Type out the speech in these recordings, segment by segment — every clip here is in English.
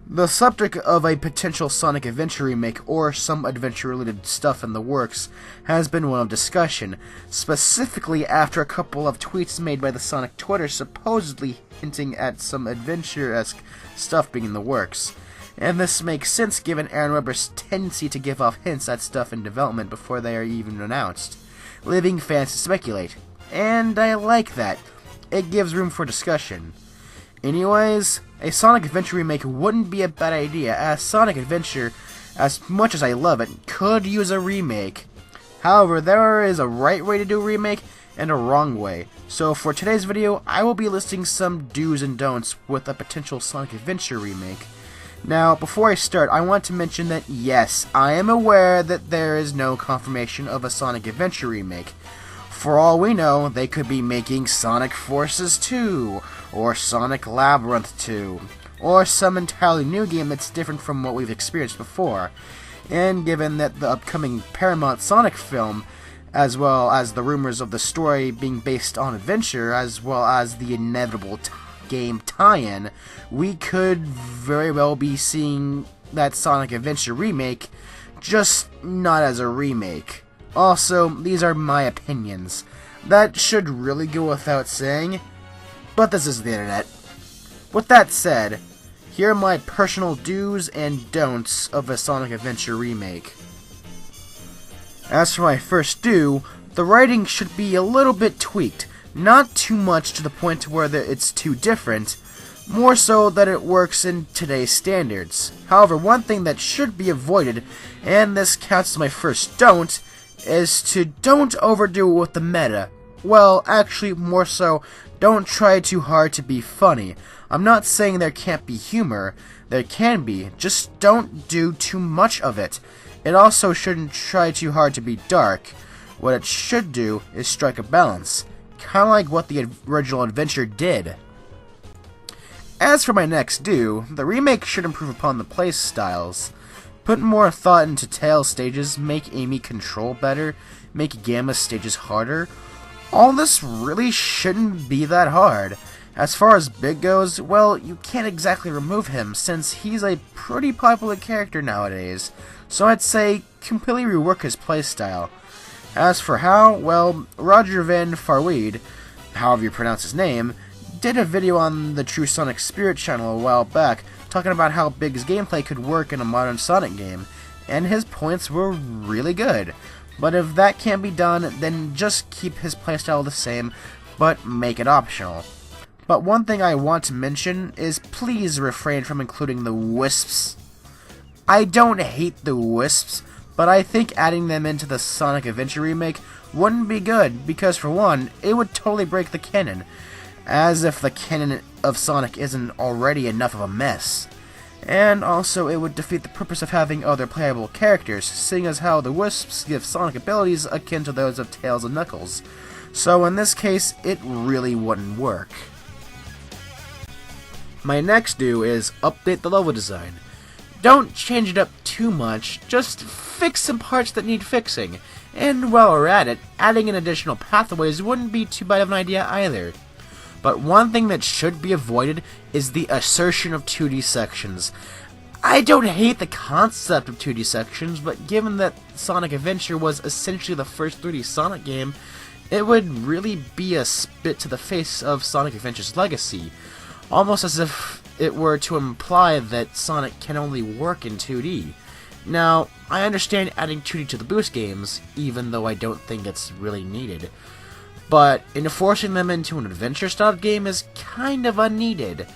The subject of a potential Sonic Adventure remake or some adventure-related stuff in the works has been one of discussion, specifically after a couple of tweets made by the Sonic Twitter supposedly hinting at some adventure-esque stuff being in the works. And this makes sense given Aaron Webber's tendency to give off hints at stuff in development before they are even announced, leaving fans to speculate. And I like that. It gives room for discussion. Anyways, a Sonic Adventure remake wouldn't be a bad idea, as Sonic Adventure, as much as I love it, could use a remake. However, there is a right way to do a remake and a wrong way. So for today's video, I will be listing some do's and don'ts with a potential Sonic Adventure remake. Now, before I start, I want to mention that yes, I am aware that there is no confirmation of a Sonic Adventure remake. For all we know, they could be making Sonic Forces 2, or Sonic Labyrinth 2, or some entirely new game that's different from what we've experienced before. And given that the upcoming Paramount Sonic film, as well as the rumors of the story being based on adventure, as well as the inevitable game tie-in, we could very well be seeing that Sonic Adventure remake, just not as a remake. Also, these are my opinions. That should really go without saying, but this is the internet. With that said, here are my personal do's and don'ts of a Sonic Adventure remake. As for my first do, the writing should be a little bit tweaked, not too much to the point where it's too different, more so that it works in today's standards. However, one thing that should be avoided, and this counts as my first don't, is to don't overdo it with the meta. Well, actually, more so, don't try too hard to be funny. I'm not saying there can't be humor. There can be, just don't do too much of it. It also shouldn't try too hard to be dark. What it should do is strike a balance, kinda like what the original adventure did. As for my next do, the remake should improve upon the play styles. Put more thought into Tails stages, make Amy control better, make Gamma stages harder. All this really shouldn't be that hard. As far as Big goes, well, you can't exactly remove him since he's a pretty popular character nowadays, so I'd say completely rework his playstyle. As for How, well, Roger Van Farweed, however you pronounce his name, did a video on the True Sonic Spirit channel a while back talking about how Big's gameplay could work in a modern Sonic game, and his points were really good. But if that can't be done, then just keep his playstyle the same, but make it optional. But one thing I want to mention is please refrain from including the Wisps. I don't hate the Wisps, but I think adding them into the Sonic Adventure remake wouldn't be good, because for one, it would totally break the canon. As if the canon of Sonic isn't already enough of a mess. And also, it would defeat the purpose of having other playable characters, seeing as how the Wisps give Sonic abilities akin to those of Tails and Knuckles. So in this case, it really wouldn't work. My next do is update the level design. Don't change it up too much, just fix some parts that need fixing. And while we're at it, adding in additional pathways wouldn't be too bad of an idea either. But one thing that should be avoided is the assertion of 2D sections. I don't hate the concept of 2D sections, but given that Sonic Adventure was essentially the first 3D Sonic game, it would really be a spit to the face of Sonic Adventure's legacy. Almost as if it were to imply that Sonic can only work in 2D. Now, I understand adding 2D to the Boost games, even though I don't think it's really needed. But enforcing them into an adventure-style game is kind of unneeded.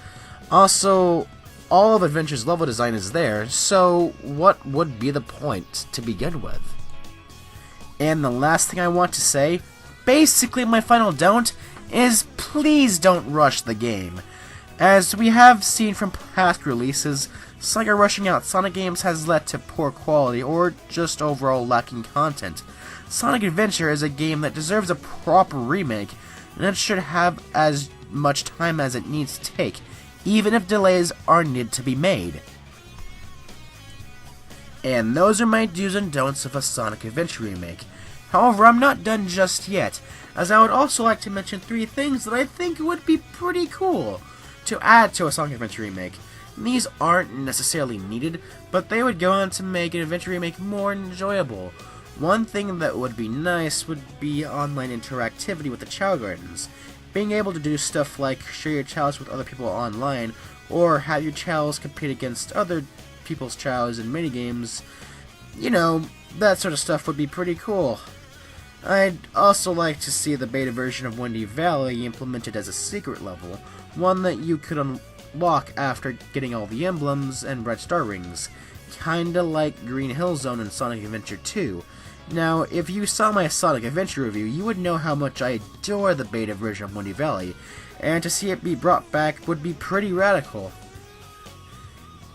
Also, all of Adventure's level design is there, so what would be the point to begin with? And the last thing I want to say, basically my final don't, is please don't rush the game. As we have seen from past releases, Sega rushing out Sonic games has led to poor quality or just overall lacking content. Sonic Adventure is a game that deserves a proper remake, and it should have as much time as it needs to take, even if delays are needed to be made. And those are my do's and don'ts of a Sonic Adventure remake. However, I'm not done just yet, as I would also like to mention 3 things that I think would be pretty cool to add to a Sonic Adventure remake. These aren't necessarily needed, but they would go on to make an adventure remake more enjoyable. One thing that would be nice would be online interactivity with the Chow Gardens. Being able to do stuff like share your chows with other people online, or have your chows compete against other people's chows in minigames. You know, that sort of stuff would be pretty cool. I'd also like to see the beta version of Windy Valley implemented as a secret level, one that you could unlock after getting all the emblems and red star rings, kinda like Green Hill Zone in Sonic Adventure 2. Now, if you saw my Sonic Adventure review, you would know how much I adore the beta version of Windy Valley, and to see it be brought back would be pretty radical.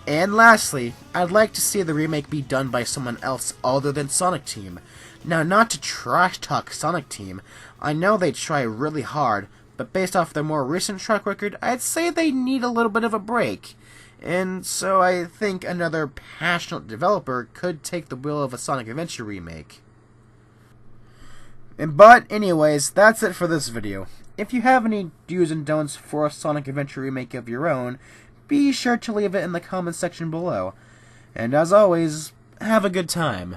And lastly, I'd like to see the remake be done by someone else other than Sonic Team. Now, not to trash talk Sonic Team, I know they try really hard, but based off their more recent track record, I'd say they need a little bit of a break. And so I think another passionate developer could take the wheel of a Sonic Adventure remake. But anyways, that's it for this video. If you have any do's and don'ts for a Sonic Adventure remake of your own, be sure to leave it in the comments section below. And as always, have a good time.